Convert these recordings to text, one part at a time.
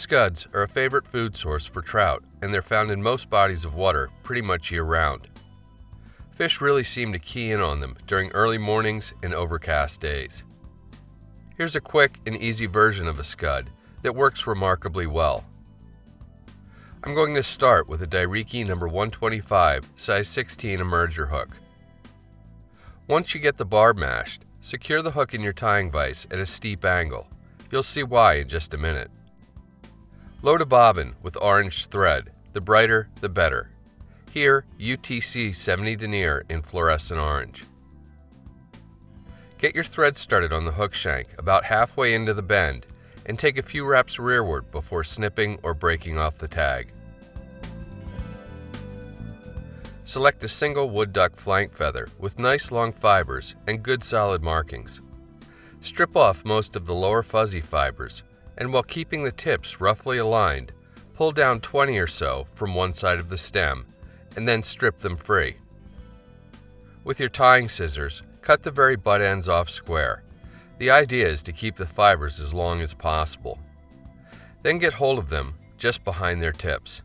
Scuds are a favorite food source for trout, and they're found in most bodies of water pretty much year-round. Fish really seem to key in on them during early mornings and overcast days. Here's a quick and easy version of a scud that works remarkably well. I'm going to start with a Dai-Riki number 125 size 16 emerger hook. Once you get the barb mashed, secure the hook in your tying vise at a steep angle. You'll see why in just a minute. Load a bobbin with orange thread, the brighter the better. Here, UTC 70 Denier in fluorescent orange. Get your thread started on the hook shank about halfway into the bend and take a few wraps rearward before snipping or breaking off the tag. Select a single wood duck flank feather with nice long fibers and good solid markings. Strip off most of the lower fuzzy fibers, and while keeping the tips roughly aligned, pull down 20 or so from one side of the stem, and then strip them free. With your tying scissors, cut the very butt ends off square. The idea is to keep the fibers as long as possible. Then get hold of them just behind their tips.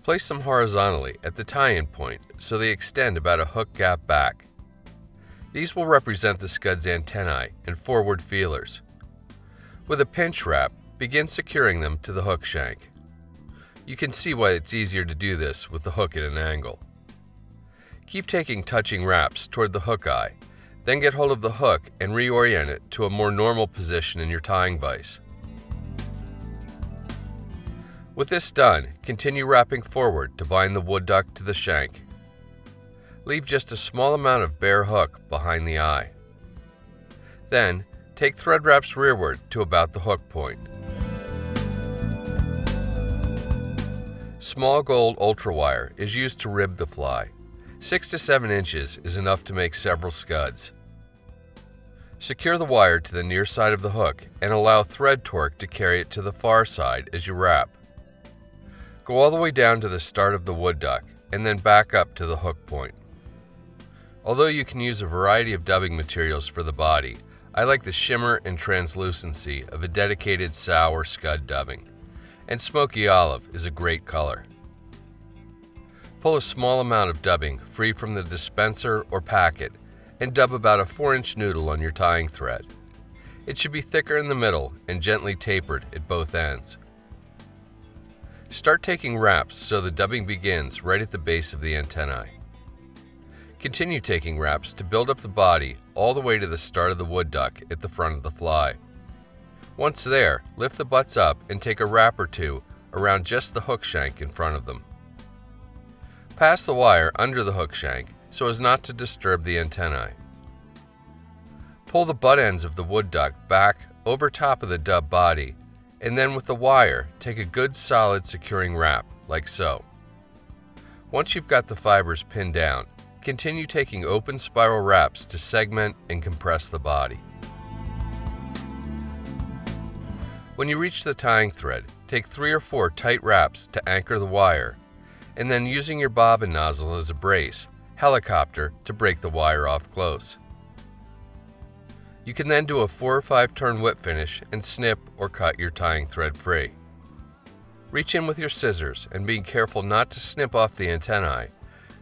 Place them horizontally at the tie-in point so they extend about a hook gap back. These will represent the scud's antennae and forward feelers. With a pinch wrap, begin securing them to the hook shank. You can see why it's easier to do this with the hook at an angle. Keep taking touching wraps toward the hook eye, then get hold of the hook and reorient it to a more normal position in your tying vise. With this done, continue wrapping forward to bind the wood duck to the shank. Leave just a small amount of bare hook behind the eye. Then, take thread wraps rearward to about the hook point. Small gold ultra wire is used to rib the fly. 6 to 7 inches is enough to make several scuds. Secure the wire to the near side of the hook and allow thread torque to carry it to the far side as you wrap. Go all the way down to the start of the wood duck and then back up to the hook point. Although you can use a variety of dubbing materials for the body, I like the shimmer and translucency of a dedicated sow or scud dubbing, and Smokey-olive is a great color. Pull a small amount of dubbing free from the dispenser or packet and dub about a 4-inch noodle on your tying thread. It should be thicker in the middle and gently tapered at both ends. Start taking wraps so the dubbing begins right at the base of the antennae. Continue taking wraps to build up the body all the way to the start of the wood duck at the front of the fly. Once there, lift the butts up and take a wrap or two around just the hook shank in front of them. Pass the wire under the hook shank so as not to disturb the antennae. Pull the butt ends of the wood duck back over top of the dub body, and then with the wire, take a good solid securing wrap, like so. Once you've got the fibers pinned down, continue taking open spiral wraps to segment and compress the body. When you reach the tying thread, take 3 or 4 tight wraps to anchor the wire, and then using your bobbin nozzle as a brace, helicopter to break the wire off close. You can then do a 4 or 5 turn whip finish and snip or cut your tying thread free. Reach in with your scissors and being careful not to snip off the antennae,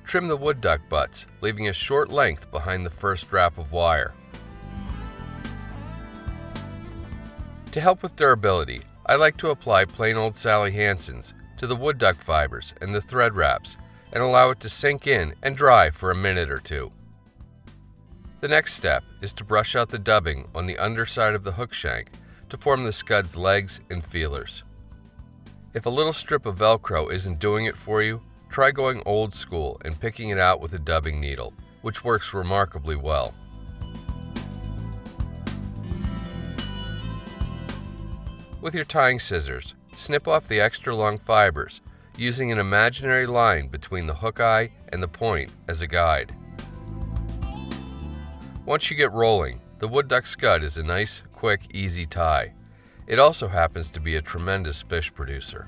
trim the wood duck butts, leaving a short length behind the first wrap of wire. To help with durability, I like to apply plain old Sally Hansen's to the wood duck fibers and the thread wraps and allow it to sink in and dry for a minute or two. The next step is to brush out the dubbing on the underside of the hook shank to form the scud's legs and feelers. If a little strip of Velcro isn't doing it for you, try going old school and picking it out with a dubbing needle, which works remarkably well. With your tying scissors, snip off the extra long fibers, using an imaginary line between the hook eye and the point as a guide. Once you get rolling, the Wood Duck Scud is a nice, quick, easy tie. It also happens to be a tremendous fish producer.